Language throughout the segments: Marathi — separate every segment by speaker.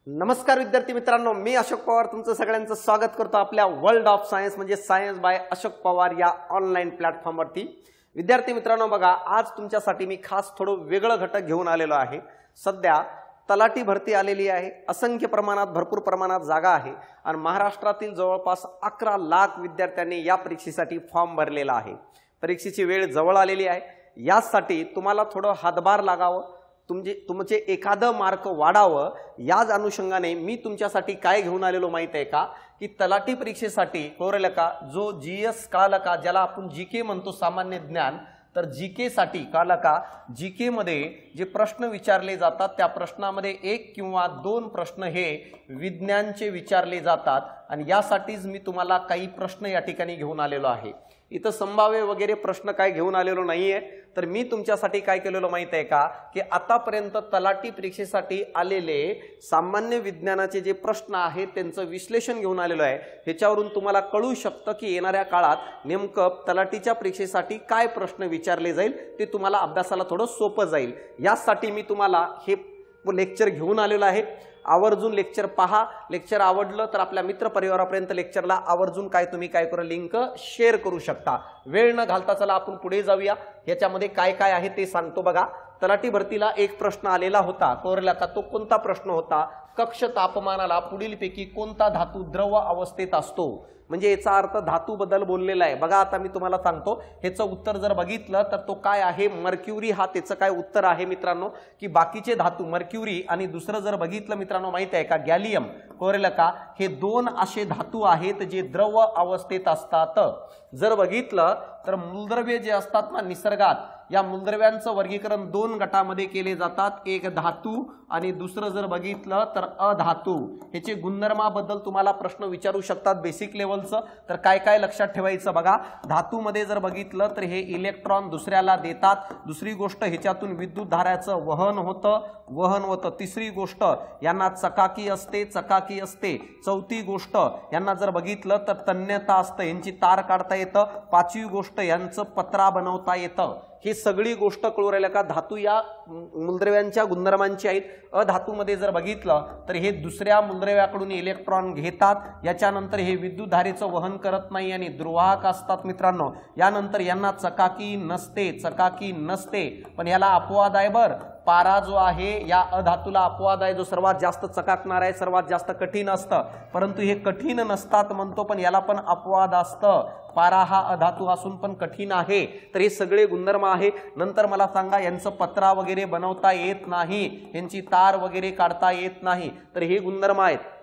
Speaker 1: नमस्कार विद्यार्थी मित्रांनो, मी अशोक पवार तुमचं सगळ्यांचं स्वागत करतो आपल्या वर्ल्ड ऑफ सायन्स म्हणजे सायन्स बाय अशोक पवार या ऑनलाईन प्लॅटफॉर्मवरती। विद्यार्थी मित्रांनो बघा, आज तुमच्यासाठी मी खास थोडं वेगळं घटक घेऊन आलेलो आहे। सध्या तलाठी भरती आलेली आहे, असंख्य प्रमाणात भरपूर प्रमाणात जागा आहे आणि महाराष्ट्रातील जवळपास 11 लाख विद्यार्थ्यांनी या परीक्षेसाठी फॉर्म भरलेला आहे। परीक्षेची वेळ जवळ आलेली आहे, यासाठी तुम्हाला थोडं हातभार लागावं, तुमचे एखादं मार्क वाढावं, याच अनुषंगाने मी तुमच्यासाठी काय घेऊन आलेलो माहित आहे का, की तलाठी परीक्षेसाठी कळलं का, जो जीएस कळलं का, ज्याला आपण जीके म्हणतो सामान्य ज्ञान, तर जीके साठी कळलं का, जीके मध्ये जे प्रश्न विचारले जातात त्या प्रश्नामध्ये 1 किंवा 2 प्रश्न हे विज्ञानचे विचारले जातात आणि यासाठीच मी तुम्हाला काही प्रश्न या ठिकाणी घेऊन आलेलो आहे। इथं संभाव्य वगैरे प्रश्न काय घेऊन आलेलो नाहीये, तर मी तुमच्यासाठी काय केलेलं माहित आहे का, की आतापर्यंत तलाठी परीक्षेसाठी आलेले सामान्य विज्ञानाचे जे प्रश्न आहेत त्यांचं विश्लेषण घेऊन आलेलो आहे। ह्याच्यावरून तुम्हाला कळू शकतं की येणाऱ्या काळात नेमकं तलाठीच्या परीक्षेसाठी काय प्रश्न विचारले जाईल, ते तुम्हाला अभ्यासाला थोडं सोपं जाईल। यासाठी मी तुम्हाला हे लेक्चर घेऊन आलेलो आहे। आवर्जून लेक्चर पहा, लेक्चर आवडलं तर आपल्या मित्र परिवारापर्यंत लेक्चरला आवर्जून तुम्ही काय करू, लिंक शेअर करू शकता। वेळ न घालता चला आपण पुढे जाऊया, याच्यामध्ये काय काय आहे ते सांगतो बघा। तलाठी भरतीला एक प्रश्न आलेला होता, कोरला का, तो कोणता प्रश्न होता, कक्ष तापमानाला पुढीलपैकी कोणता धातू द्रव अवस्थेत असतो, म्हणजे याचा अर्थ धातू बद्दल बोललेला आहे। बघा आता मी तुम्हाला सांगतो, ह्याचं उत्तर जर बघितलं तर तो काय आहे, मर्क्युरी हा त्याचं काय उत्तर आहे मित्रांनो, की बाकीचे धातू मर्क्युरी आणि दुसरं जर बघितलं मित्रांनो माहित आहे का, गॅलियम, कोरेला का, हे 2 असे धातू आहेत जे द्रव अवस्थेत असतात। जर बघितलं तर मूलद्रव्य जे असतात ना निसर्गात, या मूलद्रव्यांचं वर्गीकरण 2 गटामध्ये केले जातात, एक धातू आणि दुसरं जर बघितलं तर अधातू। ह्याचे गुणधर्माबद्दल तुम्हाला प्रश्न विचारू शकतात बेसिक लेवलचं, तर काय काय लक्षात ठेवायचं बघा। धातूमध्ये जर बघितलं तर हे इलेक्ट्रॉन दुसऱ्याला देतात, दुसरी गोष्ट ह्याच्यातून विद्युत धाऱ्याचं वहन होतं, तिसरी गोष्ट यांना चकाकी असते, चौथी गोष्ट यांना जर बघितलं तर तन्यता असते, यांची तार काढता येतं, पाचवी गोष्ट यांचं पत्रा बनवता येतं। ही सगळी गोष्ट कळू राहिल्या का, धातू या मूलद्रव्यांच्या गुणधर्मांची आहेत। अधातूमध्ये जर बघितलं तर हे दुसऱ्या मूलद्रव्याकडून इलेक्ट्रॉन घेतात, याच्यानंतर हे विद्युत धारेचं वहन करत नाही आणि दुर्वाहक असतात मित्रांनो। यानंतर यांना चकाकी नसते, पण याला अपवाद आहे बर, पारा जो आहे या अधातूला अपवाद आहे, जो सर्वात जास्त चकाकणार आहे, सर्वात जास्त कठीण असतं, परंतु हे कठीण नसतात म्हणतो, पण याला पण अपवाद असतं। पारा हा अधातू असून पण कठीण आहे, तर हे सगळे गुणधर्म आहे। नंतर मला सांगा, यांचं पत्रा वगैरे बनवता येत नाही, यांची तार वगैरे काढता येत नाही, तर हे गुणधर्म आहेत।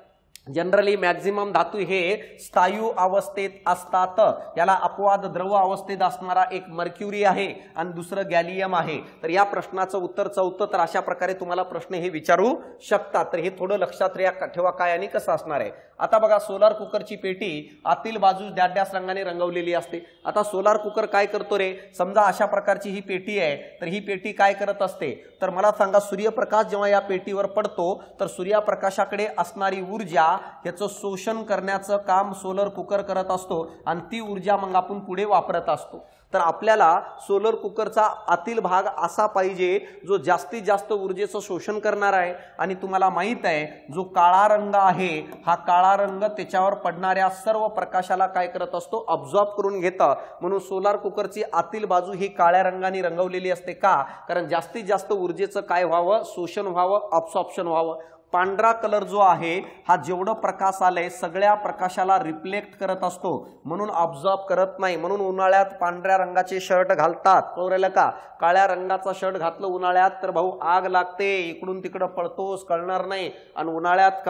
Speaker 1: जनरली मॅक्झिमम धातू हे स्थायू अवस्थेत असतात, याला अपवाद द्रव अवस्थेत असणारा एक मर्क्युरी आहे आणि दुसरं गॅलियम आहे। तर या प्रश्नाचं उत्तर चौथं, तर अशा प्रकारे तुम्हाला प्रश्न हे विचारू शकतात, तर हे थोडं लक्षात ठेवा काय आणि कसं असणार आहे। आता बघा, सोलार कुकरची पेटी आतील बाजूस डॅश रंगाने रंगवलेली असते। आता सोलार कुकर काय करतो रे, समजा अशा प्रकारची ही पेटी आहे, तर ही पेटी काय करत असते, तर मला सांगा, सूर्यप्रकाश जेव्हा या पेटीवर पडतो तर सूर्यप्रकाशाकडे असणारी ऊर्जा याचं शोषण करण्याचं काम सोलर कुकर करत असतो आणि ती ऊर्जा मग आपण पुढे वापरत असतो। तर आपल्याला सोलर कुकरचा आतील भाग असा पाहिजे जो जास्तीत जास्त ऊर्जेचं शोषण करणार आहे, आणि तुम्हाला माहित आहे जो काळा रंग आहे, हा काळा रंग त्याच्यावर पडणाऱ्या सर्व प्रकाशाला काय करत असतो, अब्झॉर्ब करून घेतं। म्हणून सोलार कुकरची आतील बाजू ही काळ्या रंगाने रंगवलेली असते का, कारण जास्तीत जास्त ऊर्जेचं काय व्हावं, शोषण व्हावं, अब्सॉर्प्शन व्हावं। पांढरा कलर जो आहे हा जेवढं प्रकाश आलंय सगळ्या प्रकाशाला रिफ्लेक्ट करत असतो, म्हणून ऑब्झॉर्ब करत नाही। म्हणून उन्हाळ्यात पांढऱ्या रंगाचे शर्ट घालतात, कळलं का, काळ्या रंगाचा शर्ट घातलं उन्हाळ्यात तर भाऊ आग लागते, इकडून तिकडं पळतोस कळणार नाही। आणि उन्हाळ्यात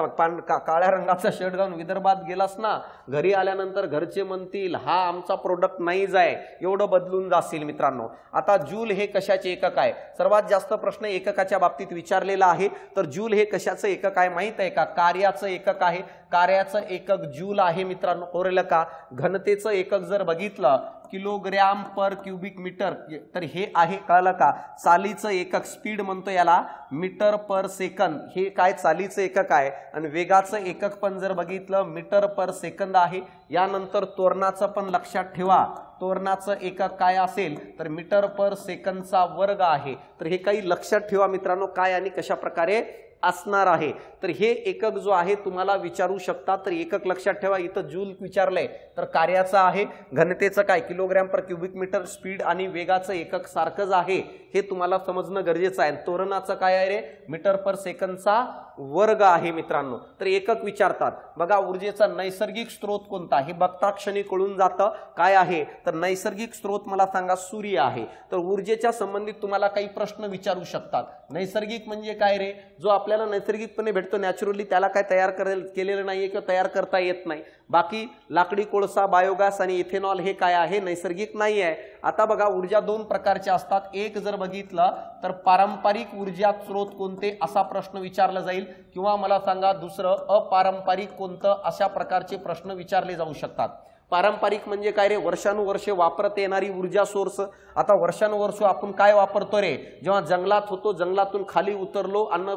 Speaker 1: काळ्या रंगाचा शर्ट घालून विदर्भात गेलास ना, घरी आल्यानंतर घरचे म्हणतील हा आमचा प्रोडक्ट नाहीच आहे, एवढं बदलून जाशील मित्रांनो। आता जूल हे कशाचे एकक आहे, सर्वात जास्त प्रश्न एककाच्या बाबतीत विचारलेला आहे, तर जूल हे कशाचं एकक आहे माहित आहे का, कार्याचं एकक आहे। कार्याचं एकक जूल आहे मित्रांनो, कळलं का। घनतेचं एकक जर बघितलं किलोग्रॅम पर क्युबिक मीटर, तर हे आहे कळलं का। चालीचं एकक, स्पीड म्हणतो याला, मीटर पर सेकंद, हे काय चालीचं एकक आहे। आणि वेगाचं एकक पण जर बघितलं मीटर पर सेकंद आहे। यानंतर त्वरणाचं पण लक्षात ठेवा, त्वरणाचं एकक काय असेल तर मीटर पर सेकंदचा वर्ग आहे। तर हे काही लक्षात ठेवा मित्रांनो, काय आणि कशा प्रकारे असणार आहे। तर हे एकक जो आहे तुम्हाला विचारू शकता, तर एकक लक्षात ठेवा, इथं जूल विचारलंय तर कार्याचं आहे, घनतेचं काय kilogram per cubic metre, speed आणि वेगाचं एकक सारखंच आहे हे तुम्हाला समजणं गरजेचं आहे। तोरणाचं काय आहे रे, मीटर पर सेकंदचा वर्ग आहे मित्रांनो। तर एकक विचारतात बघा, ऊर्जेचा नैसर्गिक स्रोत कोणता हे बघता क्षणी कळून जातं काय आहे, तर नैसर्गिक स्रोत मला सांगा सूर्य आहे। तर ऊर्जेच्या संबंधित तुम्हाला काही प्रश्न विचारू शकतात। नैसर्गिक म्हणजे काय रे, जो आपल्याला नैसर्गिकपणे भेटतो नॅचरली, त्याला काय तयार केलेलं नाहीये किंवा तयार करता येत नाही। बाकी लाकडी कोळसा, बायोगॅस आणि इथेनॉल हे काय आहे, नैसर्गिक नाही आहे। आता बघा ऊर्जा दोन प्रकारच्या असतात, एक जर बघितलं तर पारंपरिक ऊर्जा स्रोत कोणते असा प्रश्न विचारला जाईल, किंवा मला सांगा दुसरं अपारंपरिक कोणतं, अशा प्रकारचे प्रश्न विचारले जाऊ शकतात। पारंपरिक म्हणजे काय रे, वर्षानुवर्षे वापरत येणारी ऊर्जा सोर्स। आता वर्षानुवर्ष आपण काय वापरतो रे, जेव्हा जंगलात होतो, जंगलातून खाली उतरलो, अन्न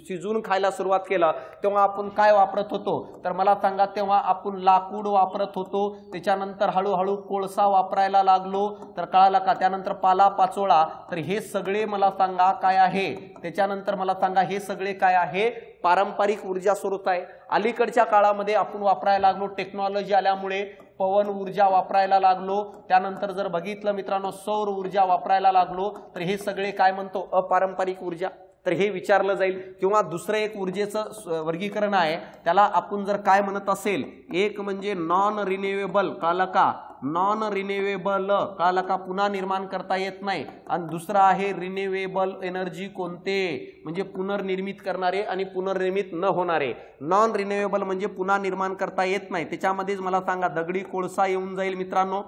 Speaker 1: शिजून खायला सुरुवात केलं, तेव्हा आपण काय वापरत होतो, तर मला सांगा तेव्हा आपण लाकूड वापरत होतो। त्याच्यानंतर हळूहळू कोळसा वापरायला लागलो, तर कळालं का, त्यानंतर पाला पाचोळा, तर हे सगळे मला सांगा काय आहे, त्याच्यानंतर मला सांगा हे सगळे काय आहे, पारंपरिक ऊर्जा स्रोत आहे। अलीकडच्या काळामध्ये आपण वापरायला लागलो, टेक्नॉलॉजी आल्यामुळे पवन ऊर्जा वापरायला लागलो, त्यानंतर जर बघितलं मित्रांनो सौर ऊर्जा वापरायला लागलो, तर हे सगळे काय म्हणतो, अपारंपरिक ऊर्जा। तर हे विचारलं जाईल। किंवा दुसरं एक ऊर्जेचं वर्गीकरण आहे, त्याला आपण जर काय म्हणत असेल, एक म्हणजे नॉन रिन्युएबल, काला का, नॉन रिन्युएबल काला का, पुन्हा निर्माण करता येत नाही, आणि दुसरा आहे रिन्युएबल एनर्जी, कोणते म्हणजे पुनर्निर्मित करणारे आणि पुनर्निर्मित न होणारे। नॉन रिन्युएबल म्हणजे पुन्हा निर्माण करता येत नाही, त्याच्यामध्येच मला सांगा दगडी कोळसा येऊन जाईल मित्रांनो,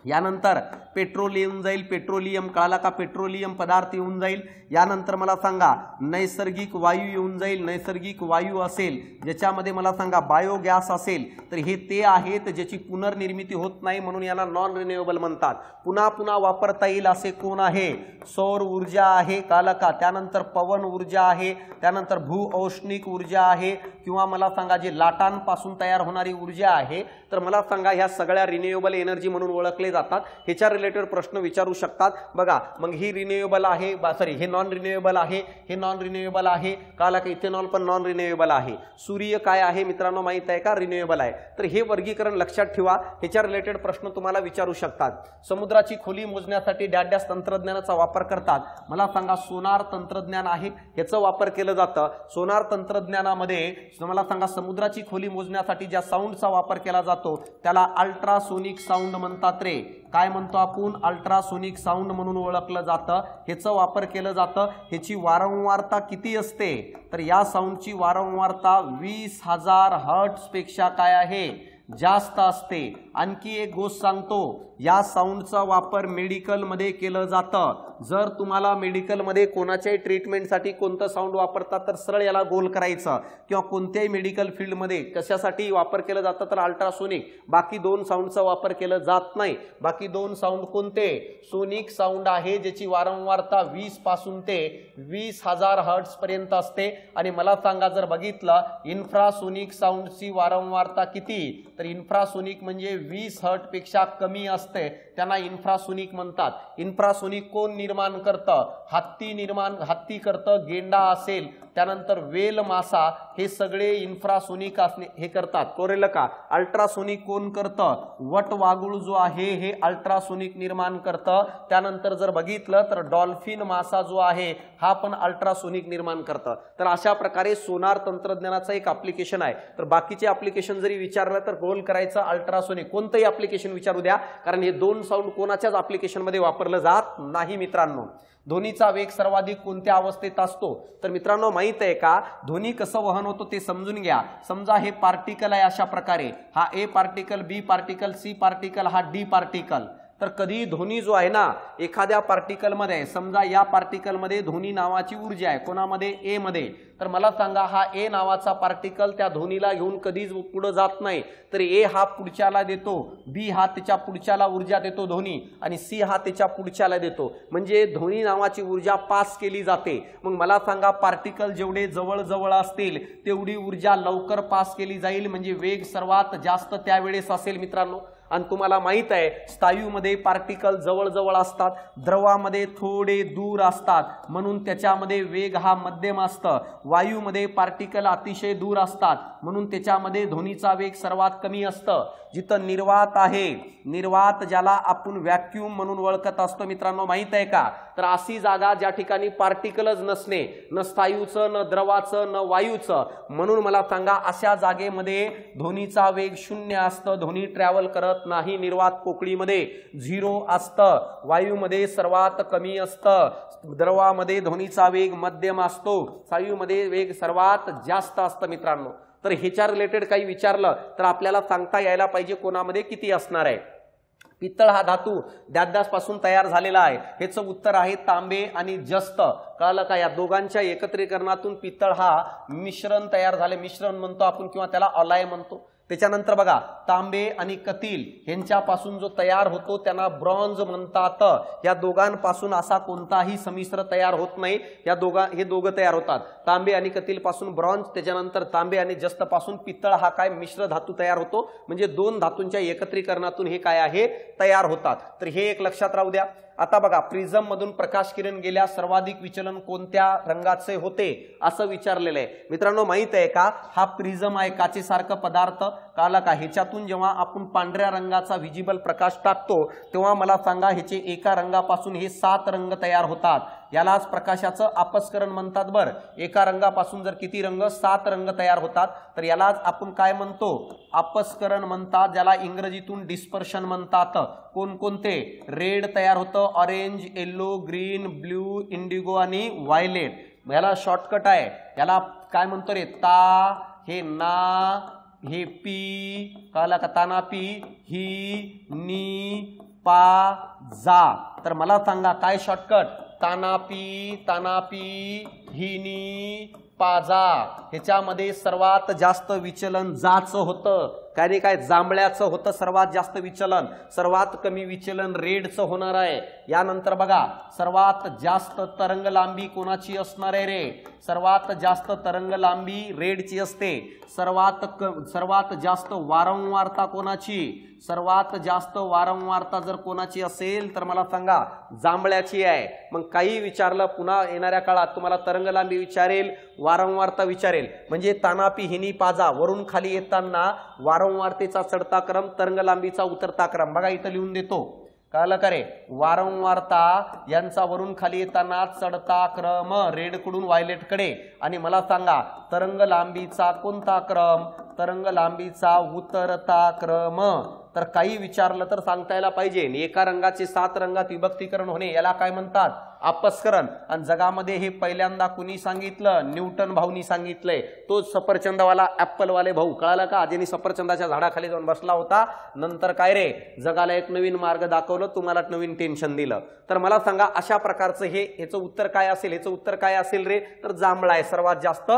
Speaker 1: यानंतर पेट्रोल येऊन जाईल, पेट्रोलियम कळाला का, पेट्रोलियम पदार्थ येऊन जाईल, यानंतर मला सांगा नैसर्गिक वायू येऊन जाईल, नैसर्गिक वायू असेल ज्याच्यामध्ये मला सांगा बायोगॅस असेल, तर हे ते आहेत ज्याची पुनर्निर्मिती होत नाही, म्हणून याला नॉन रिन्युएबल म्हणतात। पुन्हा पुन्हा वापरता येईल असे कोण आहे, सौर ऊर्जा आहे कळाला का, त्यानंतर पवन ऊर्जा आहे, त्यानंतर भूऔष्णिक ऊर्जा आहे, किंवा मला सांगा जे लाटांपासून तयार होणारी ऊर्जा आहे, तर मला सांगा ह्या सगळ्या रिन्युएबल एनर्जी म्हणून ओळखले जातात। ह्याच्या रिलेटेड प्रश्न विचारू शकतात बघा। मग ही रिन्युएबल आहे, सॉरी हे नॉन रिन्युएबल आहे, हे नॉन रिन्युएबल आहे कळालं का, इथेनॉल पण नॉन रिन्युएबल आहे। सूर्य काय आहे मित्रांनो माहित आहे का, रिन्युएबल आहे। तर हे वर्गीकरण लक्षात ठेवा, ह्याच्या रिलेटेड प्रश्न तुम्हाला विचारू शकतात। समुद्राची खोली मोजण्यासाठी डॅश तंत्रज्ञानाचा वापर करतात, मला सांगा सोनार तंत्रज्ञान आहे, ह्याचा वापर केलं जातं। सोनार तंत्रज्ञानामध्ये मला सांगा समुद्राची खोली मोजण्यासाठी ज्या साऊंडचा वापर केला जातो त्याला अल्ट्रासोनिक साऊंड म्हणतात रे, काय म्हणतो आपण, अल्ट्रासोनिक साऊंड म्हणून ओळखलं जातं। ह्याचा वापर केलं जातं। ह्याची वारंवारता किती असते, तर या साऊंडची वारंवारता 20,000 हर्ट्झ पेक्षा काय आहे, जास्त असते। आणखी एक गोष्ट सांगतो, या साऊंडचा वापर मेडिकल मध्ये केलं जातं। जर तुम्हाला मेडिकल मध्ये कोणाच्याही ट्रीटमेंटसाठी कोणतं साऊंड वापरतात तर सरळ याला गोल करायचं, किंवा कोणत्याही मेडिकल फील्ड मध्ये कशासाठी वापर केलं जातं तर अल्ट्रासोनिक, बाकी दोन साऊंडचा वापर केला जात नाही। बाकी दोन साऊंड कोणते, सोनिक साऊंड आहे ज्याची वारंवारता 20 पासून ते 20,000 हर्ट्झ पर्यंत असते। आणि मला सांगा जर बघितलं इन्फ्रासोनिक साऊंडची वारंवारता किती, तर इन्फ्रासोनिक म्हणजे 20 हर्ट्झ पेक्षा कमी असते, त्यांना इन्फ्रासोनिक म्हणतात। इन्फ्रासोनिक कोण निर्माण करतं, हत्ती करतं, गेंडा असेल, त्यानंतर वेल मासा, हे सगळे इन्फ्रासोनिक असणे हे करतात। कोरेल का, अल्ट्रासोनिक कोण करतं, वटवाघूळ जो आहे हे अल्ट्रासोनिक निर्माण करतं। त्यानंतर जर बघितलं तर डॉल्फिन मासा जो आहे हा पण अल्ट्रासोनिक निर्माण करतं। तर अशा प्रकारे सोनार तंत्रज्ञानाचं एक ऍप्लिकेशन आहे। तर बाकीचे ऍप्लिकेशन जरी विचारलं तर गोल करायचं अल्ट्रासोनिक, कोणतंही ऍप्लिकेशन विचारू द्या, कारण हे दोन साऊंड कोणाच्याच ऍप्लिकेशन मध्ये वापरलं जात नाही मित्रांनो। ध्वनीचा वेग सर्वाधिक कोणत्या अवस्थेत असतो, तर मित्रांनो माहित आहे का, ध्वनी कसं वहन होतो ते समजून घ्या। समजा हे पार्टिकल आहे अशा प्रकारे, हा A particle, B particle, C particle, हा डी पार्टिकल। तर कधी ध्वनी जो आहे ना एखाद्या पार्टिकल मध्ये, समजा या पार्टिकल मध्ये ध्वनी नावाची ऊर्जा आहे, कोणामध्ये, ए मध्ये, तर मला सांगा हा ए नावाचा पार्टिकल त्या ध्वनीला घेऊन कधीच पुढे जात नाही, तर ए हा पुढच्याला देतो, बी हा त्याच्या पुढच्याला ऊर्जा देतो ध्वनी, आणि सी हा त्याच्या पुढच्याला देतो, म्हणजे ध्वनी नावाची ऊर्जा पास केली जाते। मग मला सांगा पार्टिकल जेवढे जवळ जवळ असतील तेवढी ऊर्जा लवकर पास केली जाईल, म्हणजे वेग सर्वात जास्त त्यावेळेस असेल मित्रांनो। आणि तुम्हाला माहित आहे स्थायूमध्ये पार्टिकल जवळजवळ असतात, द्रवामध्ये थोडे दूर असतात म्हणून त्याच्यामध्ये वेग हा मध्यम असतं, वायूमध्ये पार्टिकल अतिशय दूर असतात म्हणून त्याच्यामध्ये ध्वनीचा वेग सर्वात कमी असतं. जिथं निर्वात आहे, निर्वात ज्याला आपण व्हॅक्यूम म्हणून ओळखत असतो मित्रांनो, माहित आहे का, तर अशी जागा ज्या ठिकाणी पार्टिकलच नसणे, न स्थायूचं न द्रवाचं न वायूचं, म्हणून मला सांगा अशा जागेमध्ये ध्वनीचा वेग 0 असतं, ध्वनी ट्रॅव्हल करत नाही. निर्वात पोकळीमध्ये 0 असतं, वायूमध्ये सर्वात कमी असतं, द्रवामध्ये ध्वनीचा वेग मध्यम असतो, स्थायूमध्ये वेग सर्वात जास्त असतं मित्रांनो. तर ह्याच्या रिलेटेड काही विचारलं तर आपल्याला सांगता यायला पाहिजे कोणामध्ये किती असणार आहे. पित्तळ हा धातू द्याद्यापासून तयार झालेला आहे, ह्याचं उत्तर आहे तांबे आणि जस्त. कळलं का, या दोघांच्या एकत्रीकरणातून पित्तळ हा मिश्रण तयार झाले, मिश्रण म्हणतो आपण किंवा त्याला अलॉय म्हणतो. त्याच्यानंतर बघा तांबे आणि कतील यांच्यापासून जो तयार होतो त्यांना ब्रॉन्झ म्हणतात. या दोघांपासून असा कोणताही संमिश्र तयार होत नाही, हे दोघं तयार होतात, तांबे आणि कतील पासून ब्रॉन्झ, त्याच्यानंतर तांबे आणि जस्त पासून पित्तळ हा काय मिश्र धातू तयार होतो, म्हणजे दोन धातूंच्या एकत्रीकरणातून हे काय आहे तयार होतात. तर हे एक लक्षात राहू द्या. आता बघा प्रिझम मधून प्रकाश किरण गेल्या सर्वाधिक विचलन कोणत्या रंगाचे होते असं विचारलेलं आहे मित्रांनो. माहित आहे का, हा प्रिझम आहे काचेसारखं पदार्थ. कळलं का, ह्याच्यातून जेव्हा आपण पांढऱ्या रंगाचा विजिबल प्रकाश टाकतो तेव्हा मला सांगा ह्याचे एका रंगापासून हे 7 रंग तयार होतात, यालाच प्रकाशाचं अपस्करण म्हणतात. बरं, एका रंगापासून जर किती रंग, 7 रंग तयार होतात, तर यालाच आपण काय म्हणतो, अपस्करण म्हणतात, ज्याला इंग्रजीतून डिस्पर्शन म्हणतात. कोणकोणते, रेड तयार होतं, orange, yellow, green, blue, Indigo आणि व्हायलेट. याला शॉर्टकट आहे, याला काय म्हणतो रे, ता, हे ना, हे पी, कळलं का, ताना पी, ही, नी, पा, जा. तर मला सांगा काय शॉर्टकट, तानापी, तानापी, हिनी, पाजा. ह्याच्यामध्ये सर्वात जास्त विचलन जाचं होतं, काय नाही काय जांभळ्याचं होतं सर्वात जास्त विचलन, सर्वात कमी विचलन रेडचं होणार आहे. यानंतर बघा सर्वात जास्त तरंग लांबी कोणाची असणार आहे रे, सर्वात जास्त तरंग लांबी रेडची असते. सर्वात जास्त वारंवारता कोणाची, सर्वात जास्त वारंवारता जर कोणाची असेल तर मला सांगा जांभळ्याची आहे. मग काही विचारलं पुन्हा येणाऱ्या काळात तुम्हाला तरंग लांबी विचारेल, वारंवारता विचारेल, म्हणजे तानापी, हिनी, पाजा, वरून खाली येताना वारंवारतेचा चढता क्रम, तरंग लांबीचा उतरता क्रम. बघा इथं लिहून देतो, कळलं का रे, वारंवारता यांचा वरून खाली येताना चढता क्रम रेडकडून व्हायलेटकडे, आणि मला सांगा तरंग लांबीचा कोणता क्रम, तरंग लांबीचा उतरता क्रम. तर काही विचारलं तर सांगता यायला पाहिजे. एका रंगाचे 7 रंगात विभक्तीकरण होणे याला काय म्हणतात, अपस्करण. आणि जगामध्ये हे पहिल्यांदा कुणी सांगितलं, न्यूटन भाऊनी सांगितलंय, तोच सफरचंदवाला ऍपलवाले भाऊ. कळाला का, ज्यांनी सफरचंदाच्या झाडाखाली जाऊन बसला होता, नंतर काय रे जगाला एक नवीन मार्ग दाखवलं, तुम्हाला नवीन टेन्शन दिलं. तर मला सांगा अशा प्रकारचं ह्याचं उत्तर काय असेल, ह्याचं उत्तर काय असेल रे, तर जांभळा आहे सर्वात जास्त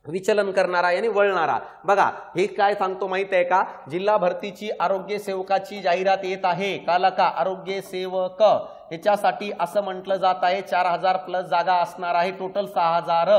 Speaker 1: विचलन करणारा आणि वळणारा. बघा हे काय सांगतो माहित आहे का, जिल्हा भरतीची आरोग्य सेवकाची जाहिरात येत आहे. काला का, आरोग्य सेवक याच्यासाठी असं म्हटलं जात आहे 4000 प्लस जागा असणार आहे, टोटल 6000.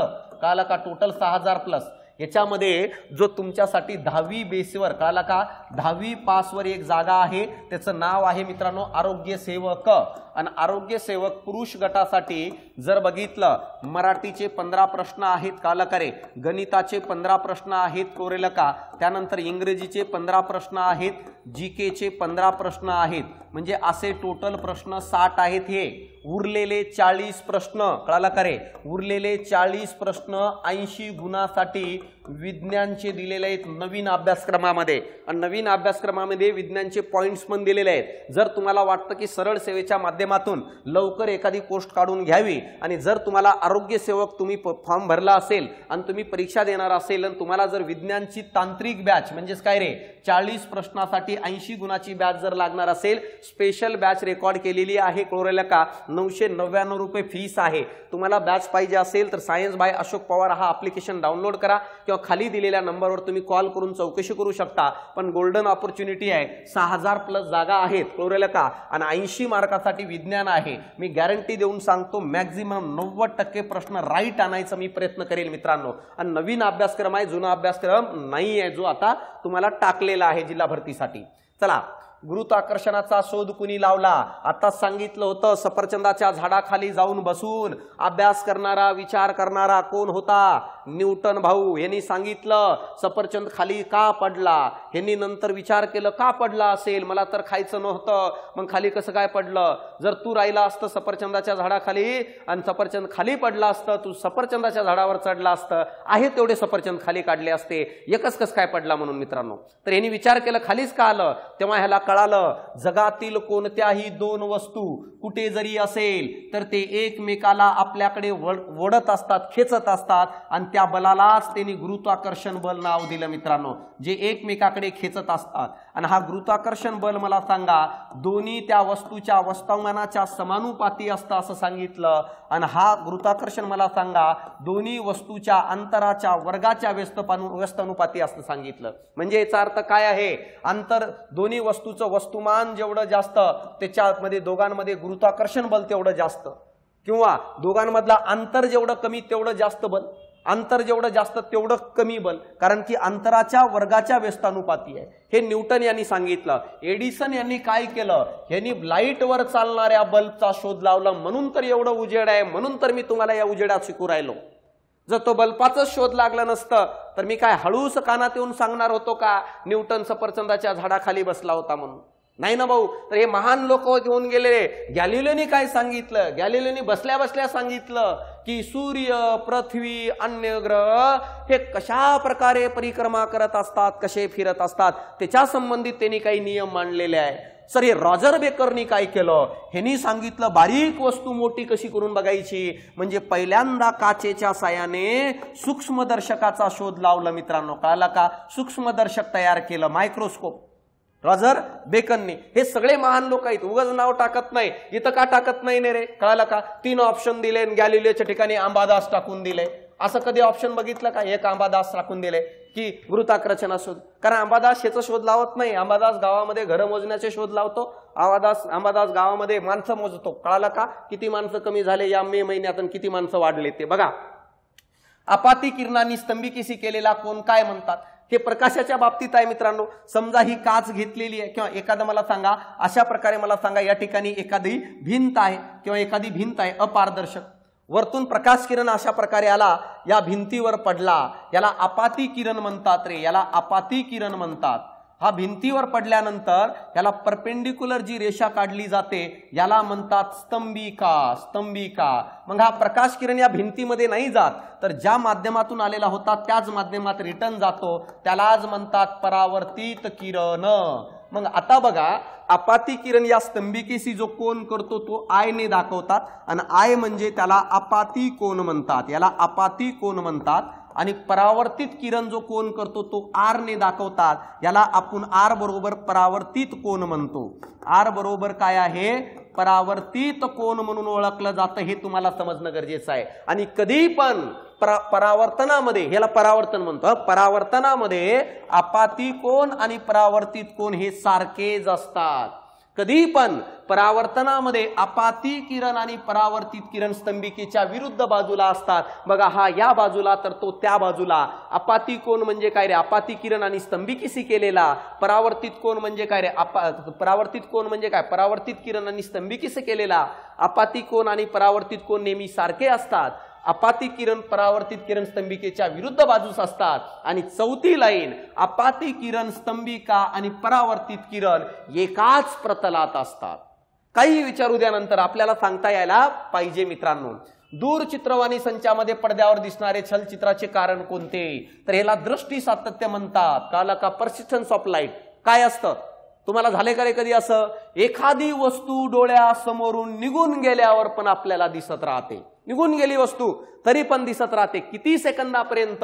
Speaker 1: काला का, टोटल 6000 प्लस. याच्यामध्ये जो तुमच्यासाठी 10वी बेसवर, कळला का, 10वी पासवर एक जागा आहे, त्याचं नाव आहे मित्रांनो आरोग्य सेवक. आणि आरोग्य सेवक पुरुष गटासाठी जर बघितलं, मराठीचे 15 प्रश्न आहेत, कळलं का रे, गणिताचे 15 प्रश्न आहेत, कोरेल का, त्यानंतर इंग्रजीचे 15 प्रश्न आहेत, जीकेचे 15 प्रश्न आहेत, म्हणजे असे टोटल प्रश्न 60 आहेत. हे उरलेले 40 प्रश्न, कळलं का रे, उरलेले 40 प्रश्न 80 गुणासाठी विज्ञानचे दिलेले आहेत नवीन अभ्यासक्रमामध्ये. आणि नवीन अभ्यासक्रमामध्ये विज्ञानचे पॉइंट्स पण दिलेले आहेत. जर तुम्हाला वाटतं की सरळ सेवेच्या माध्यमातून लवकर एखादी पोस्ट काढून घ्यावी, आणि जर तुम्हाला आरोग्य सेवक तुम्ही फॉर्म भरला असेल आणि तुम्ही परीक्षा देणार असेल, आणि तुम्हाला जर विज्ञानची तांत्रिक बॅच म्हणजेच काय रे 40 प्रश्नासाठी 80 गुणाची बॅच जर लागणार असेल, स्पेशल बॅच रेकॉर्ड केलेली आहे, कोरेल का, 999 रुपये फीस आहे. तुम्हाला बॅच पाहिजे असेल तर सायन्स बाय अशोक पवार हा ऍप्लिकेशन डाउनलोड करा, किंवा खाली दिलेल्या नंबरवर तुम्ही कॉल करून चौकशी करू शकता. पण गोल्डन ऑपॉर्च्युनिटी आहे, 6000 प्लस जागा आहेत, कोरेल का, आणि 80 मार्कासाठी विज्ञान आहे. मी गॅरंटी देऊन सांगतो मॅक्झिमम 90% प्रश्न राईट आणायचा मी प्रयत्न करेल मित्रांनो. आणि नवीन अभ्यासक्रम आहे, जुना अभ्यासक्रम नाही आहे जो आता तुम्हाला टाकलेला आहे जिल्हा भरतीसाठी. चला गुरुत्वाकर्षणाचा शोध कुणी लावला? आताच सांगितलं होतं, सफरचंदाच्या झाडाखाली जाऊन बसून अभ्यास करणारा, विचार करणारा कोण होता? न्यूटन भाऊ. यांनी सांगितलं सफरचंद खाली का पडला. यांनी नंतर विचार केलं का पडला असेल, मला तर खायचं नव्हतं, मग खाली कसं काय पडलं? जर तू राहिला असतं सफरचंदाच्या झाडाखाली आणि सफरचंद खाली पडला असतं, तू सफरचंदाच्या झाडावर चढला असतं, आहे तेवढे सफरचंद खाली काढले असते, एकच कसं काय पडला म्हणून मित्रांनो. तर यांनी विचार केला खालीच का आलं. तेव्हा ह्याला कळालं जगातील कोणत्याही दोन वस्तू कुठे जरी असेल तर ते एकमेकाला आपल्याकडे ओढत असतात, खेचत असतात, आणि त्या बलालाच त्यांनी गुरुत्वाकर्षण बल नाव दिलं मित्रांनो, जे एकमेकाकडे खेचत असतात. आणि हा गुरुत्वाकर्षण बल मला सांगा दोन्ही त्या वस्तूच्या वस्तुमानाच्या समानुपाती असतं असं सांगितलं. आणि हा गुरुत्वाकर्षण मला सांगा दोन्ही वस्तूच्या अंतराच्या वर्गाच्या व्यस्तानुपाती असतं सांगितलं. म्हणजे याचा अर्थ काय आहे? अंतर दोन्ही वस्तूचं वस्तुमान जेवढं जास्त त्याच्यामध्ये दोघांमध्ये गुरुत्वाकर्षण बल तेवढं जास्त, किंवा दोघांमधला अंतर जेवढं कमी तेवढं जास्त बल, अंतर जेवढं जास्त तेवढं कमी बल, कारण की अंतराच्या वर्गाच्या व्यस्तानुपाती आहे. हे न्यूटन यांनी सांगितलं. एडिसन यांनी काय केलं? यांनी लाईटवर चालणाऱ्या बल्बचा शोध लावला, म्हणून तर एवढं उजेड आहे, म्हणून तर मी तुम्हाला या उजेडात शिकू राहिलो. जर तो बल्बाचा शोध लागला नसतं तर मी काय हळूच कानात येऊन सांगणार होतो का न्यूटन सफरचंदाच्या झाडाखाली बसला होता म्हणून? नाही ना भाऊ. तर हे महान लोक येऊन गेले. गॅलिलिओनी काय सांगितलं? गॅलिलिओनी बसल्या बसल्या सांगितलं की सूर्य, पृथ्वी, अन्य ग्रह हे कशा प्रकारे परिक्रमा करत असतात, कसे फिरत असतात, त्याच्या संबंधित त्यांनी काही नियम मांडलेले आहे. सर हे रॉजर बेकरनी काय केलं? ह्यांनी सांगितलं बारीक वस्तू मोठी कशी करून बघायची. म्हणजे पहिल्यांदा काचेच्या साहाय्याने सूक्ष्मदर्शकाचा शोध लावला मित्रांनो. कळलं का? सूक्ष्मदर्शक तयार केलं, मायक्रोस्कोप. रॉजर बेकननी. हे सगळे महान लोक आहेत, उगाच नाव टाकत नाही. इथं का टाकत नाही रे? कळालं का? 3 ऑप्शन दिले, गॅलिलिओच्या ठिकाणी अंबादास टाकून दिले. असं कधी ऑप्शन बघितलं का? एक अंबादास टाकून दिले की गुरुत्वाकर्षणा शोध. कारण अंबादास याचा शोध लावत नाही. अंबादास गावामध्ये घरं मोजण्याचे शोध लावतो. अंबादास गावामध्ये माणसं मोजतो. कळालं का? किती माणसं कमी झाले या मे महिन्यात आणि किती माणसं वाढले ते बघा. अपाती किरणांनी स्तंभिकेशी केलेला कोण काय म्हणतात? हे प्रकाशाच्या बाबतीत आहे मित्रांनो. समजा ही काच घेतलेली आहे, किंवा एखादं मला सांगा अशा प्रकारे मला सांगा या ठिकाणी एखादी भिंत आहे, किंवा एखादी भिंत आहे अपारदर्शक, वरतून प्रकाश किरण अशा प्रकारे आला, या भिंतीवर पडला, याला अपाती किरण म्हणतात रे, याला अपाती किरण म्हणतात. हा भिंतीवर पडल्यानंतर याला परपेंडिक्युलर जी रेषा काढली जाते याला म्हणतात स्तंभिका. स्तंभिका. मग हा प्रकाश किरण या भिंतीमध्ये नाही जात, तर ज्या माध्यमातून आलेला होता त्याच माध्यमात रिटर्न जातो, त्यालाच म्हणतात परावर्तित किरण. मग आता बघा, अपाती किरण या स्तंभिकेशी जो कोन करतो तो आय ने दाखवतात, आणि आय म्हणजे त्याला अपाती कोन म्हणतात, याला अपाती कोन म्हणतात. आणि परावर्तित किरण जो कोन करतो तो आर ने दाखवतात, याला आपण आर बरोबर परावर्तित कोन म्हणतो. आर बरोबर काय आहे? परावर्तित कोन म्हणून ओळखलं जातं. हे तुम्हाला समजणं गरजेचं आहे. आणि कधी पण परावर्तनामध्ये, ह्याला परावर्तन म्हणतो, परावर्तनामध्ये अपाती कोन आणि परावर्तित कोन हे सारखेच असतात. कधी पण परावर्तनामध्ये अपाती किरण आणि परावर्तित किरण स्तंभिकेच्या विरुद्ध बाजूला असतात. बघा, हा या बाजूला तर तो त्या बाजूला. अपाती कोन म्हणजे काय रे? अपाती किरण आणि स्तंभिकेशी केलेला. परावर्तित कोन म्हणजे काय रे? परावर्तित कोन म्हणजे काय? परावर्तित किरण आणि स्तंभिकेशी केलेला. अपाती कोन आणि परावर्तित कोन नेहमी सारखे असतात. अपाती किरण परावर्तित किरण स्तंभिकेच्या विरुद्ध बाजूस असतात. आणि चौथी लाईन, अपाती किरण स्तंभिका आणि परावर्तित किरण एकाच प्रतलात असतात. काही विचारू द्यानंतर आपल्याला सांगता यायला पाहिजे मित्रांनो. दूरचित्रवाणी संचामध्ये पडद्यावर दिसणारे छलचित्राचे कारण कोणते? तर याला दृष्टी सातत्य म्हणतात. कळलं का? Persistence of light. काय असतं? तुम्हाला झाले का रे कधी असं? एखादी वस्तू डोळ्यासमोरून निघून गेल्यावर पण आपल्याला दिसत राहते. निघून गेली वस्तू तरी पण दिसत राहते. किती सेकंदापर्यंत?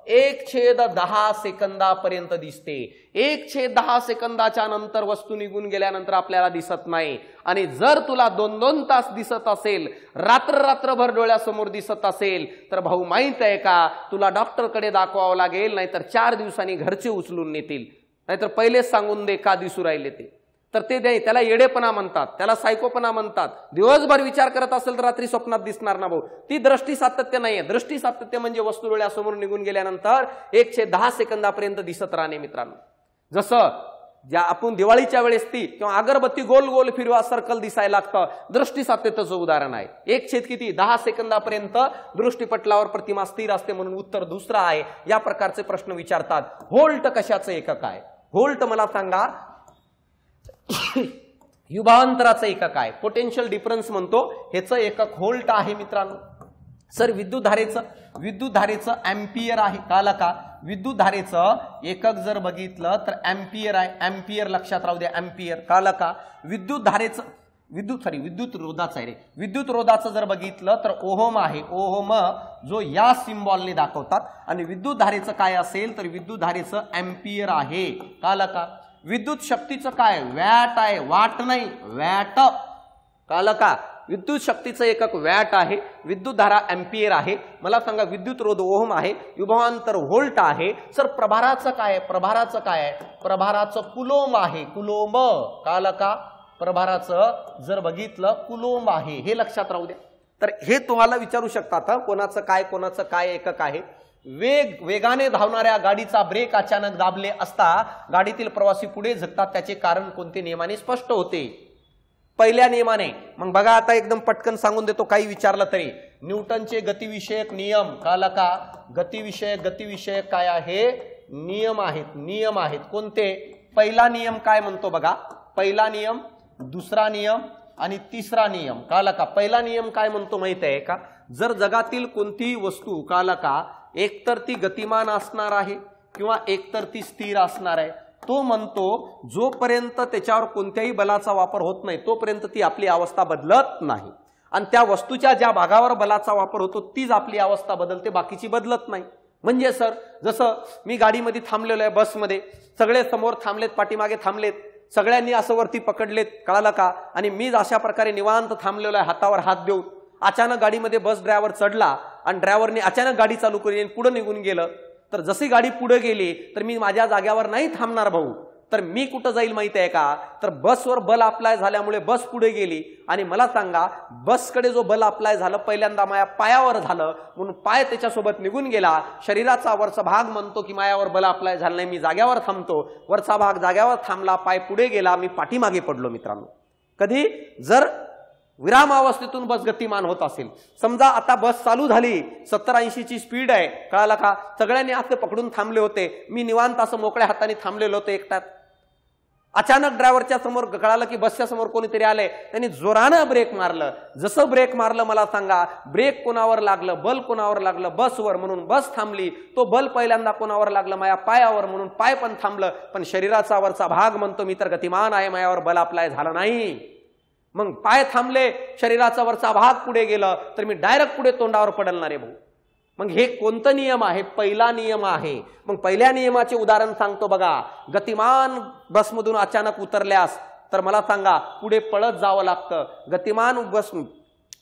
Speaker 1: 1/10 सेकंदापर्यंत दिसते. 1/10 सेकंदाच्या नंतर वस्तू निघून गेल्यानंतर आपल्याला दिसत नाही. आणि जर तुला 2-2 तास दिसत असेल, रात्रभर डोळ्यासमोर दिसत असेल, तर भाऊ माहित आहे का, तुला डॉक्टरकडे दाखवावं लागेल, नाहीतर 4 दिवसांनी घरचे उचलून नेतील, नाहीतर पहिलेच सांगून दे का दिसू राहिले ते. तर ते नाही, त्याला येडेपणा म्हणतात, त्याला सायकोपणा म्हणतात. दिवसभर विचार करत असेल तर रात्री स्वप्नात दिसणार ना भाऊ. ती दृष्टी सातत्य नाहीये. दृष्टी सातत्य म्हणजे वस्तू डोळ्यासमोर निघून गेल्यानंतर 1/10 सेकंदापर्यंत दिसत राहणे मित्रांनो. जसं ज्या आपण दिवाळीच्या वेळेस ती किंवा अगरबत्ती गोल गोल फिरवा सर्कल दिसायला लागतं, दृष्टीसात्यतेचं उदाहरण आहे. 1 किती 10 सेकंदापर्यंत दृष्टीपटलावर प्रतिमा स्थिर असते म्हणून उत्तर दुसरं आहे. या प्रकारचे प्रश्न विचारतात. व्होल्ट कशाचं एकक आहे? व्होल्ट मला सांगा विभवांतराचं एकक आहे. पोटेन्शियल डिफरन्स म्हणतो, ह्याचं एकक व्होल्ट आहे मित्रांनो. सर विद्युतधारेचं एम्पियर आहे. काला का विद्युतधारेचं एकक जर बघितलं तर एम्पियर आहे. एम्पियर लक्षात राहू द्या, एम्पियर. काला का विद्युतधारेचं विद्युत रोधाचं आहे रे. विद्युत रोधाचं जर बघितलं तर ओहम आहे. ओहम जो या सिम्बॉलने दाखवतात. आणि विद्युतधारेचं काय असेल तर विद्युतधारेचं एम्पियर आहे. काला का विद्युत शक्तीचं काय वॅट आहे, वाट नाही वॅट. काला का विद्युत शक्तीचं एकक वॅट आहे, विद्युत धारा एम्पियर आहे. मला सांगा विद्युत रोध ओहम आहे, विभवांतर व्होल्ट आहे. सर प्रभाराचं काय? प्रभाराचं काय आहे? प्रभाराचं कुलोम आहे. कुलोम. काला का प्रभाराचं जर बघितलं कुलोम आहे. हे लक्षात राहू द्या. तर हे तुम्हाला विचारू शकतात कोणाचं काय एकक आहे. वेगाने धावणाऱ्या गाडीचा ब्रेक अचानक दाबले असता गाडीतील प्रवासी पुढे झुकतात, त्याचे कारण कोणते? नियमाने स्पष्ट होते. पहिल्या नियमाने. मग बघा आता एकदम पटकन सांगून देतो, काही विचारलं तरी. न्यूटनचे गतिविषयक नियम. काला का गतिविषयक काय आहे? नियम आहेत. कोणते? पहिला नियम काय म्हणतो बघा. पहिला नियम, दुसरा नियम आणि तिसरा नियम. काला का पहिला नियम काय म्हणतो माहित आहे का? जर जगातील कोणतीही वस्तू काला का एकतर ती गतिमान असणार आहे किंवा एकतर ती स्थिर असणार आहे, तो म्हणतो जोपर्यंत त्याच्यावर कोणत्याही बलाचा वापर होत नाही तोपर्यंत ती आपली अवस्था बदलत नाही. आणि त्या वस्तूच्या ज्या भागावर बलाचा वापर होतो तीच आपली अवस्था बदलते, बाकीची बदलत नाही. म्हणजे सर जसं मी गाडीमध्ये थांबलेलो आहे, बसमध्ये सगळे समोर थांबलेत, पाठीमागे थांबलेत, सगळ्यांनी असं वरती पकडलेत. कळालं का? आणि मी अशा प्रकारे निवांत थांबलेलो आहे हातावर हात देऊन. अचानक गाडीमध्ये बस ड्रायव्हर चढला आणि ड्रायव्हरने अचानक गाडी चालू केली, पुढे निघून गेलं. तर जशी गाडी पुढे गेली तर मी माझ्या जाग्यावर नाही थांबणार भाऊ. तर मी कुठं जाईल माहिती आहे का? तर बसवर बल अप्लाय झाल्यामुळे बस पुढे गेली. आणि मला सांगा बसकडे जो बल अप्लाय झालं पहिल्यांदा माझ्या पायावर झालं म्हणून पाय त्याच्यासोबत निघून गेला. शरीराचा वरचा भाग म्हणतो की मायावर बल अप्लाय झालं नाही, मी जाग्यावर थांबतो. वरचा भाग जाग्यावर थांबला, पाय पुढे गेला, मी पाठीमागे पडलो. मित्रांनो कधी जर विरामावस्थेतून बस गतिमान होत असेल, समजा आता बस चालू झाली, 70-80 ची स्पीड आहे. कळाला का? सगळ्यांनी हात पकडून थांबले होते, मी निवांत असं मोकळ्या हाताने थांबलेलो होतो एकटात. अचानक ड्रायव्हरच्या समोर कळालं की बसच्या समोर कोणीतरी आले, त्यांनी जोरानं ब्रेक मारलं. जसं ब्रेक मारलं मला सांगा ब्रेक कोणावर लागलं? बल कोणावर लागलं? बसवर, म्हणून बस थांबली. तो बल पहिल्यांदा कोणावर लागलं? माझ्या पायावर, म्हणून पाय पण थांबलं. पण शरीराचा वरचा भाग म्हणतो मी तर गतिमान आहे, माझ्यावर बल अप्लाय झालं नाही. मग पाय थांबले, शरीराचा वरचा भाग पुढे गेलं तर मी डायरेक्ट पुढे तोंडावर पडलणार आहे भाऊ. मग हे कोणतं नियम आहे? पहिला नियम आहे. मग पहिल्या नियमाचे उदाहरण सांगतो बघा. गतिमान बसमधून अचानक उतरल्यास तर मला सांगा पुढे पळत जावं लागतं. गतिमान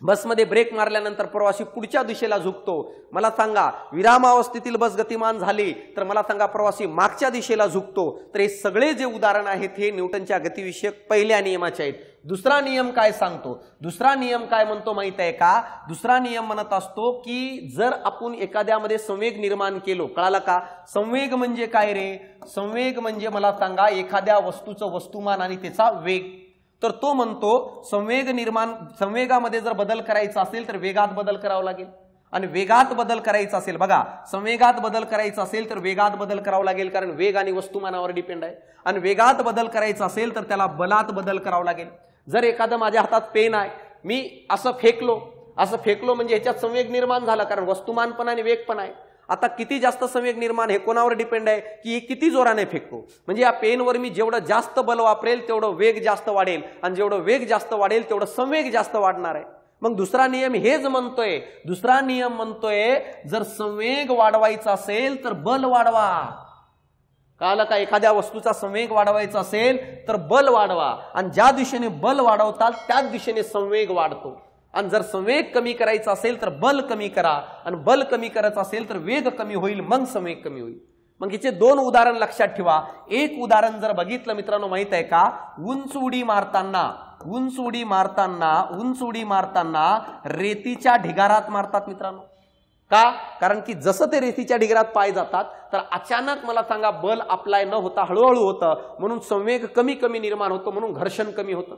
Speaker 1: बसमध्ये ब्रेक मारल्यानंतर प्रवासी पुढच्या दिशेला झुकतो. मला सांगा विरामावस्थेतील बस गतिमान झाली तर मला सांगा प्रवासी मागच्या दिशेला झुकतो. तर हे सगळे जे उदाहरण आहेत हे न्यूटनच्या गतिविषयक पहिल्या नियमाचे आहेत. दुसरा नियम काय सांगतो? दुसरा नियम काय म्हणतो माहित आहे का? दुसरा नियम म्हणत असतो की जर आपण एखाद्यामध्ये संवेग निर्माण केलो. कळालं का? संवेग म्हणजे काय रे? संवेग म्हणजे मला सांगा एखाद्या वस्तूचं वस्तुमान आणि त्याचा वेग. तर तो म्हणतो संवेगामध्ये जर बदल करायचा असेल तर वेगात बदल करावा लागेल. आणि वेगात बदल करायचा असेल बघा, संवेगात बदल करायचा असेल तर वेगात बदल करावा लागेल, कारण वेग आणि वस्तुमानावर डिपेंड आहे. आणि वेगात बदल करायचा असेल तर त्याला बलात बदल करावा लागेल. जर एखादं माझ्या हातात पेन आहे, मी असं फेकलो म्हणजे ह्याच्यात संवेग निर्माण झाला, कारण वस्तुमान पण आणि वेग पण आहे. आता किती जास्त संवेग निर्माण हे कोणावर डिपेंड आहे की किती जोराने फेकतो. म्हणजे या पेनवर मी जेवढं जास्त बल वापरेल तेवढं वेग जास्त वाढेल, आणि जेवढं वेग जास्त वाढेल तेवढं संवेग जास्त वाढणार आहे. मग दुसरा नियम हेच म्हणतोय. दुसरा नियम म्हणतोय जर संवेग वाढवायचा असेल तर बल वाढवा. कळालं का? एखाद्या वस्तूचा संवेग वाढवायचा असेल तर बल वाढवा, आणि ज्या दिशेने बल वाढवतात त्याच दिशेने संवेग वाढतो. आणि जर संवेग कमी करायचा असेल तर बल कमी करा, आणि बल कमी करायचं असेल तर वेग कमी होईल, मग संवेग कमी होईल. मग याचे दोन उदाहरण लक्षात ठेवा. एक उदाहरण जर बघितलं मित्रांनो माहित आहे का? उंच उडी मारताना रेतीच्या ढिगारात मारतात मित्रांनो. का? कारण की जसं ते रेतीच्या ढिगाऱ्यात पाय जातात तर अचानक मला सांगा बल अप्लाय न होता हळूहळू होतं, म्हणून संवेग कमी कमी निर्माण होतो, म्हणून घर्षण कमी होतं,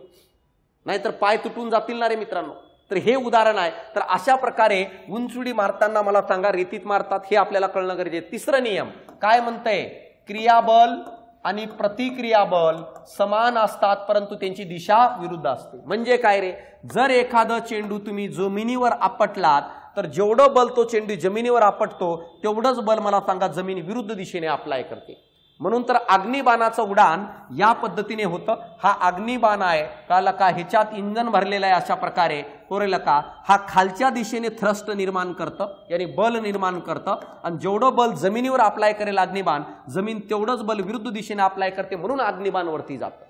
Speaker 1: नाहीतर पाय तुटून जातील ना रे मित्रांनो. तर हे उदाहरण आहे. तर अशा प्रकारे उंचउडी मारताना मला सांगा रेतीत मारतात हे आपल्याला कळणं गरजेचं. तिसरा नियम काय म्हणतंय? क्रियाबल आणि प्रतिक्रियाबल समान असतात परंतु त्यांची दिशा विरुद्ध असते. म्हणजे काय रे? जर एखादा चेंडू तुम्ही जमिनीवर आपटलात तर जेवढं बल तो चेंडू जमिनीवर आपटतो तेवढंच बल मला सांगा जमीन विरुद्ध दिशेने अप्लाय करते. म्हणून तर अग्निबाणाचं उडान या पद्धतीने होतं. हा अग्निबाण आहे कळलं का? ह्याच्यात इंधन भरलेलं आहे अशा प्रकारे कोरेल का? हा खालच्या दिशेने थ्रस्ट निर्माण करतं, यानी बल निर्माण करतं, आणि जेवढं बल जमिनीवर अप्लाय करेल अग्निबाण जमीन तेवढंच बल विरुद्ध दिशेने अप्लाय करते, म्हणून अग्निबाण वरती जातं.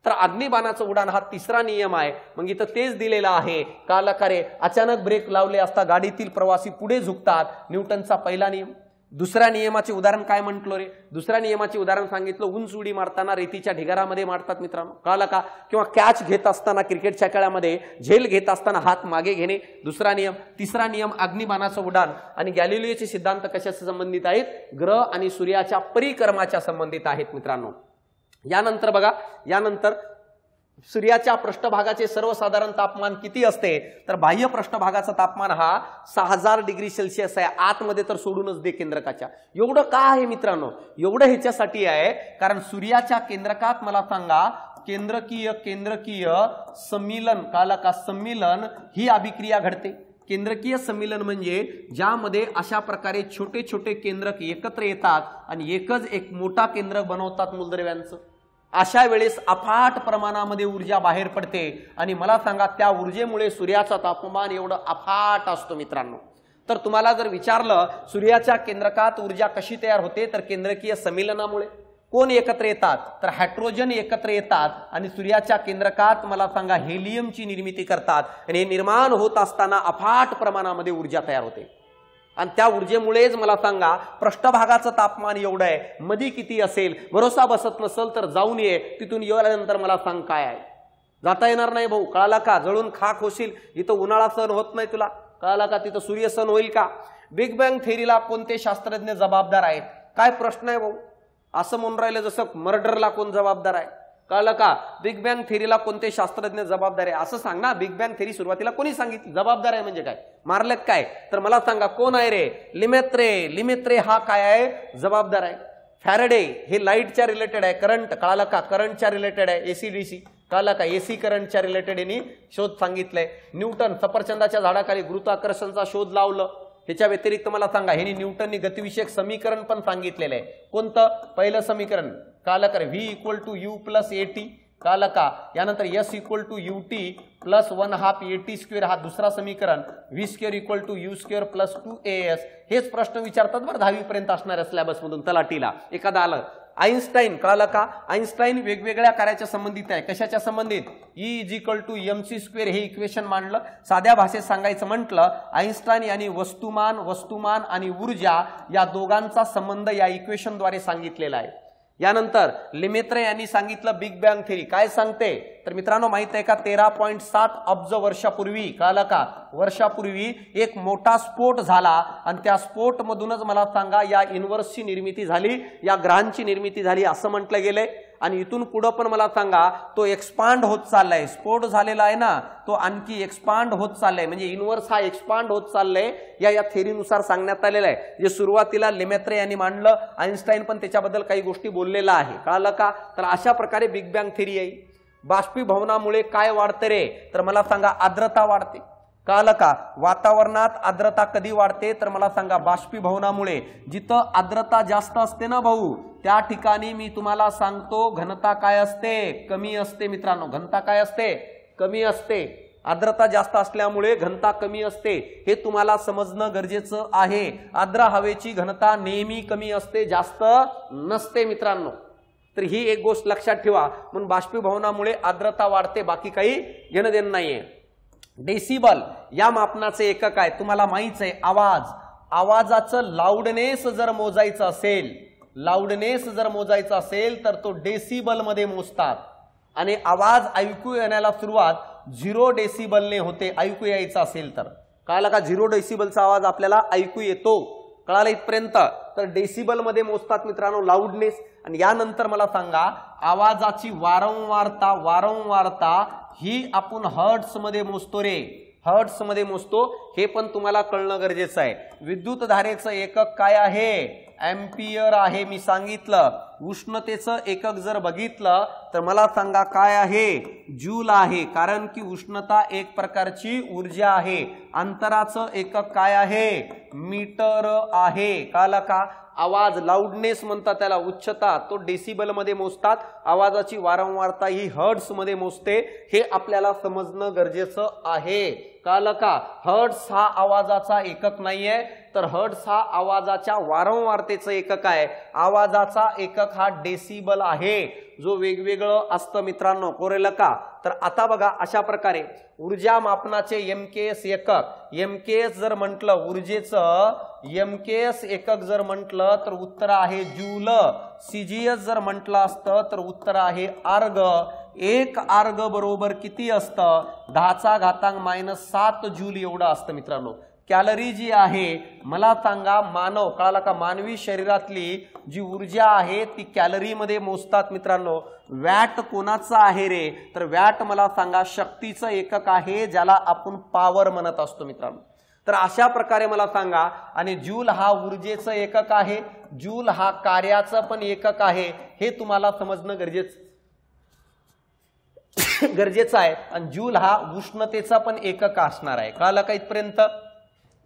Speaker 1: तर अग्निबाणाचं उडान हा तिसरा नियम आहे. मग इथं तेच दिलेलं आहे कळलं का रे? अचानक ब्रेक लावले असता गाडीतील प्रवासी पुढे झुकतात, न्यूटनचा पहिला नियम. दुसऱ्या नियमाचे उदाहरण काय म्हटलो रे? दुसऱ्या नियमाचे उदाहरण सांगितलं उंच उडी मारताना रेतीच्या ढिगारामध्ये मारतात मित्रांनो कळलं का? किंवा कॅच घेत असताना क्रिकेटच्या खेळामध्ये झेल घेत असताना हात मागे घेणे, दुसरा नियम. तिसरा नियम अग्निबाणाचं उडान. आणि गॅलिलिओचे सिद्धांत कशाशी संबंधित आहेत? ग्रह आणि सूर्याच्या परिक्रमाच्या संबंधित आहेत मित्रांनो. यानंतर बघा, यानंतर सूर्याच्या पृष्ठभागाचे सर्वसाधारण तापमान किती असते? तर बाह्य पृष्ठभागाचं तापमान हा 6000 डिग्री सेल्सिअस आहे. आतमध्ये तर सोडूनच दे केंद्रकाच्या. एवढं का आहे मित्रांनो? एवढं ह्याच्यासाठी आहे कारण सूर्याच्या केंद्रकात मला सांगा केंद्रकीय केंद्रकीय सम्मीलन कळलं का? सम्मीलन ही अभिक्रिया घडते. केंद्रकीय सम्मीलन म्हणजे ज्यामध्ये अशा प्रकारे छोटे छोटे केंद्रक एकत्र येतात आणि एकच एक मोठा केंद्रक बनवतात मूलद्रव्यांचं. अशा वेळेस अफाट प्रमाणामध्ये ऊर्जा बाहेर पडते आणि मला सांगा त्या ऊर्जेमुळे सूर्याचा तापमान एवढं अफाट असतो मित्रांनो. तर तुम्हाला जर विचारलं सूर्याच्या केंद्रकात ऊर्जा कशी तयार होते तर केंद्रकीय सम्मीलनामुळे. कोण एकत्र येतात? तर हायड्रोजन एकत्र येतात आणि सूर्याच्या केंद्रकात मला सांगा हेलियमची निर्मिती करतात आणि हे निर्माण होत असताना अफाट प्रमाणामध्ये ऊर्जा तयार होते. आणि त्या ऊर्जेमुळेच मला सांगा पृष्ठभागाचं तापमान एवढं आहे. मध्ये किती असेल? भरोसा बसत नसेल तर जाऊन ये, तिथून येऊनंतर मला सांग काय आहे. जाता येणार नाही भाऊ कळाला का? जळून खाक होशील. इथं उन्हाळा सण होत नाही तुला कळाला का? तिथं सूर्य सण होईल का? बिग बँग थेरीला कोणते शास्त्रज्ञ जबाबदार आहेत? काय प्रश्न आहे भाऊ? असं म्हणून राहिलं जसं मर्डरला कोण जबाबदार आहे कळलं का? बिग बँग थेरीला कोणते शास्त्रज्ञ जबाबदार आहे असं सांग ना. बिग बँग थेरी सुरुवातीला कोणी सांगितली? जबाबदार आहे म्हणजे काय? मारलेत काय? तर मला सांगा कोण आहे रे? लिमेत्रे. लिमेत्रे हा काय आहे? जबाबदार आहे. फॅरेडे हे लाईटच्या रिलेटेड आहे, करंट कळालं का? करंटच्या रिलेटेड आहे. एसी डीसी कळालं का? एसी करंटच्या रिलेटेड यांनी शोध सांगितलाय. न्यूटन सफरचंदाच्या झाडाखाली गुरुत्वाकर्षणाचा शोध लावलं. ह्याच्या व्यतिरिक्त मला सांगा ह्यांनी न्यूटननी गतिविषयक समीकरण पण सांगितलेलं आहे. कोणतं? पहिलं समीकरण कळालं का? V = U + AT कळालं का? यानंतर S = UT + 1/2 AT² हा दुसरा समीकरण. V² = U² + 2AS. हेच प्रश्न विचारतात बरं 10वी पर्यंत असणाऱ्या सिलेबस मधून तलाठीला एखादा आलं. आईन्स्टाईन कळालं का? आईन्स्टाईन वेगवेगळ्या कार्याच्या संबंधित आहे. कशाच्या संबंधित? E = mc² हे इक्वेशन मांडलं. साध्या भाषेत सांगायचं म्हटलं आईन्स्टाईन यांनी वस्तुमान आणि ऊर्जा या दोघांचा संबंध या इक्वेशनद्वारे सांगितलेला आहे. यानंतर लिमेत्रे यांनी सांगितलं बिग बँग थेरी. काय सांगते? तर मित्रांनो माहित आहे का 13.7 अब्ज वर्षापूर्वी कळालं का? वर्षापूर्वी एक मोठा स्फोट झाला आणि त्या स्फोट मधूनच मला सांगा या युनिव्हर्सची निर्मिती झाली, या ग्रहांची निर्मिती झाली असं म्हटलं गेलंय. आणि इथून पुढे पण मला सांगा तो एक्सपांड होत चाललाय. स्फोट झालेला आहे ना तो आणखी एक्सपांड होत चाललाय. म्हणजे युनिव्हर्स हा एक्सपांड होत चाललाय या थेरीनुसार सांगण्यात आलेलं आहे. जे सुरुवातीला लिमेत्रे यांनी मांडलं. आईन्स्टाईन पण त्याच्याबद्दल काही गोष्टी बोललेला आहे कळालं का? तर अशा प्रकारे बिग बँग थेरी आहे. बाष्पीभवनामुळे काय वाढते रे? तर मला सांगा आर्द्रता वाढते कळालं का? वातावरणात आर्द्रता कधी वाढते? तर मला सांगा बाष्पीभवनामुळे. जिथं आर्द्रता जास्त असते ना भाऊ त्या ठिकाणी मी तुम्हाला सांगतो घनता काय असते? कमी असते मित्रांनो. घनता काय असते? कमी असते. आर्द्रता जास्त असल्यामुळे घनता कमी असते हे तुम्हाला समजणं गरजेचं आहे. आर्द्र हवेची घनता नेहमी कमी असते, जास्त नसते मित्रांनो. तर ही एक गोष्ट लक्षात ठेवा. म्हणून बाष्पीभवनामुळे आर्द्रता वाढते, बाकी काही घेणं देणं नाहीये. डेसिबल या मापनाचे एकक आहे तुम्हाला माहित आहे. आवाज. आवाजाचं लाऊडनेस जर मोजायचं असेल, लाऊडनेस जर मोजायचा असेल तर तो डेसिबल मध्ये मोजतात. आणि आवाज ऐकू येण्याला सुरुवात 0 डेसिबलने होते ऐकू यायचा असेल तर कळालं का? 0 डेसिबलचा आवाज आपल्याला ऐकू येतो. कळालं इथपर्यंत? तर डेसिबल मध्ये मोजतात मित्रांनो लाऊडनेस. आणि यानंतर मला सांगा आवाजाची वारंवारता ही आपण हर्ट्स मध्ये मोजतो रे, हर्ट्स मध्ये मोजतो. हे पण तुम्हाला कळणं गरजेचं आहे. विद्युत धारेचं एकक काय आहे? एम्पियर आहे. मी सांगितलं. उष्णतेचं एकक जर बघितलं तर मला सांगा काय आहे? जूल आहे. कारण की उष्णता एक प्रकारची ऊर्जा आहे. अंतराचं एकक काय आहे? मीटर आहे. कळलं का? आवाज लाऊडनेस म्हणतात त्याला, उच्चता, तो डेसिबल मध्ये मोजतात. आवाजाची वारंवारता ही हर्ट्स मध्ये मोजते. हे आपल्याला समजणं गरजेचं आहे. कळलं का? हर्ट्स हा आवाजाचा एकक नाहीये, तर हर्ट्स हा आवाजाच्या वारंवारतेचं एकक आहे. आवाजाचा एकक हा डेसिबल आहे, जो वेगवेगळं असतं मित्रांनो. कोरेल का? तर आता बघा अशा प्रकारे ऊर्जा मापनाचे एमकेएस एकक, एमकेएस जर म्हटलं ऊर्जेचं एमकेएस एकक जर म्हटलं तर उत्तर आहे जूल. सीजीएस जर म्हटलं असतं तर उत्तर आहे अर्ग. एक अर्ग बरोबर किती असतं? 10⁻⁻7 जूल एवढं असतं मित्रांनो. कॅलरी जी आहे मला सांगा मानव, कळाला का? मानवी शरीरातली जी ऊर्जा आहे ती कॅलरी मध्ये मोजतात मित्रांनो. वॅट कोणाचं आहे रे? तर वॅट मला सांगा शक्तीचं एकक आहे, ज्याला आपण पॉवर म्हणत असतो मित्रांनो. तर अशा प्रकारे मला सांगा. आणि जूल हा ऊर्जेचं एकक आहे, जूल हा कार्याचं पण एकक आहे. हे तुम्हाला समजणं गरजेचं आहे. आणि जूल हा उष्णतेचा पण एकक असणार आहे. कळालं का इथपर्यंत?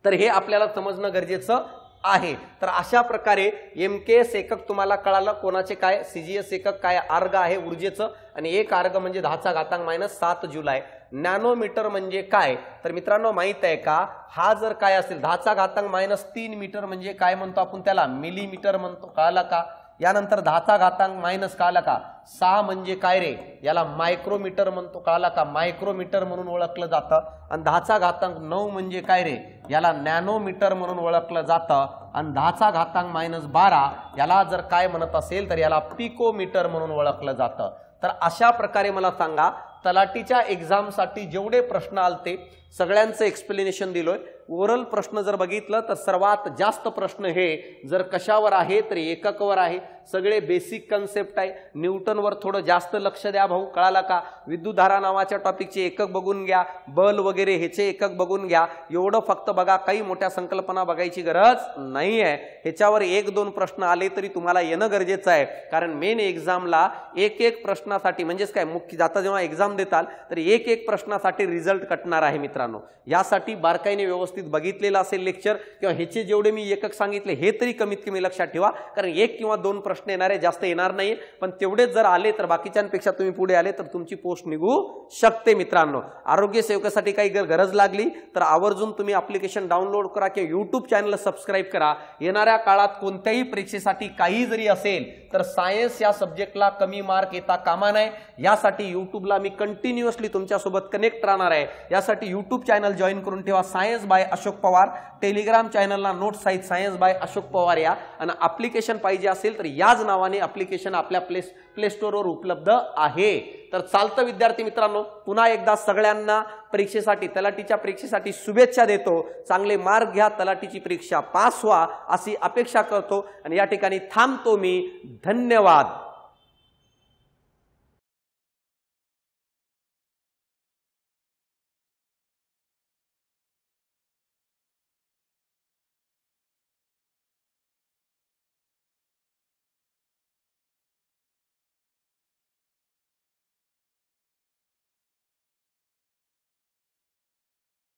Speaker 1: तर हे आपल्याला समजणं गरजेचं आहे. तर अशा प्रकारे एमकेएस एकक तुम्हाला कळालं कोणाचे काय, सीजीएस एकक काय, अर्ग आहे ऊर्जेचं. आणि एक अर्ग म्हणजे 10⁻⁻7 जूल आहे. नॅनोमीटर म्हणजे काय? तर मित्रांनो माहित आहे का? हा जर काय असेल 10⁻³ मीटर म्हणजे काय म्हणतो आपण त्याला? मिलीमीटर म्हणतो. कळालं का? यानंतर 10⁻⁻ कळालं का? 6 म्हणजे काय रे? याला मायक्रोमीटर म्हणतो. कळालं का? मायक्रोमीटर म्हणून ओळखलं जातं. आणि 10⁻9 म्हणजे काय रे? याला नॅनोमीटर म्हणून ओळखलं जातं. आणि 10⁻12 याला जर काय म्हणत असेल तर याला पिकोमीटर म्हणून ओळखलं जातं. तर अशा प्रकारे मला सांगा तलाठीच्या एक्झामसाठी जेवढे प्रश्न आलते सगळ्यांचं एक्सप्लेनेशन दिलोय. ओरल प्रश्न जर बघितलं तर सर्वात जास्त प्रश्न हे जर कशावर आहे तर एककवर आहे. सगळे बेसिक कन्सेप्ट आहे. न्यूटनवर थोडं जास्त लक्ष द्या भाऊ. कळाला का? विद्युतधारा नावाच्या टॉपिकचे एकक बघून घ्या, बल वगैरे ह्याचे एकक बघून घ्या. एवढं फक्त बघा, काही मोठ्या संकल्पना बघायची गरज नाहीये. ह्याच्यावर 1-2 प्रश्न आले तरी तुम्हाला येणं गरजेचं आहे. कारण मेन एक्झामला एक प्रश्नासाठी म्हणजेच काय मुख्य आता जेव्हा एक्झाम देताल तर एक प्रश्नासाठी रिझल्ट कटणार आहे मित्रांनो. यासाठी बारकाईने व्यवस्थित बघितलेलं असेल लेक्चर किंवा ह्याचे जेवढे मी एकक सांगितले हे तरी कमीत कमी लक्षात ठेवा. कारण 1 किंवा 2 प्रश्न येणार आहे, जास्त येणार नाही. पण तेवढेच जर आले तर बाकीच्यांपेक्षा तुम्ही पुढे आले तर तुमची पोस्ट निघू शकते मित्रांनो. आरोग्य सेवकासाठी काही गरज लागली तर आवर्जून तुम्ही ऍप्लिकेशन डाउनलोड करा किंवा YouTube चॅनलला सबस्क्राईब करा. येणाऱ्या काळात कोणत्याही परीक्षेसाठी काही जरी असेल तर सायन्स या सब्जेक्टला कमी मार्क येता कामा नये. यासाठी YouTubeला मी कंटिन्युअसली तुमच्यासोबत कनेक्ट राहणार आहे. यासाठी YouTube चॅनल जॉईन करून ठेवा, science by Ashok Pawar. Telegram चॅनलला नोट्स आहेत सायन्स बाय अशोक पवार या. आणि ऍप्लिकेशन पाहिजे असेल तर याच नावाने ऍप्लिकेशन आपल्या प्ले स्टोरवर उपलब्ध आहे. तर चालतं विद्यार्थी मित्रांनो, पुन्हा एकदा सगळ्यांना परीक्षेसाठी, तलाठीच्या परीक्षेसाठी शुभेच्छा देतो. चांगले मार्क घ्या, तलाठीची परीक्षा पास व्हा अशी अपेक्षा करतो. आणि या ठिकाणी थांबतो मी. धन्यवाद.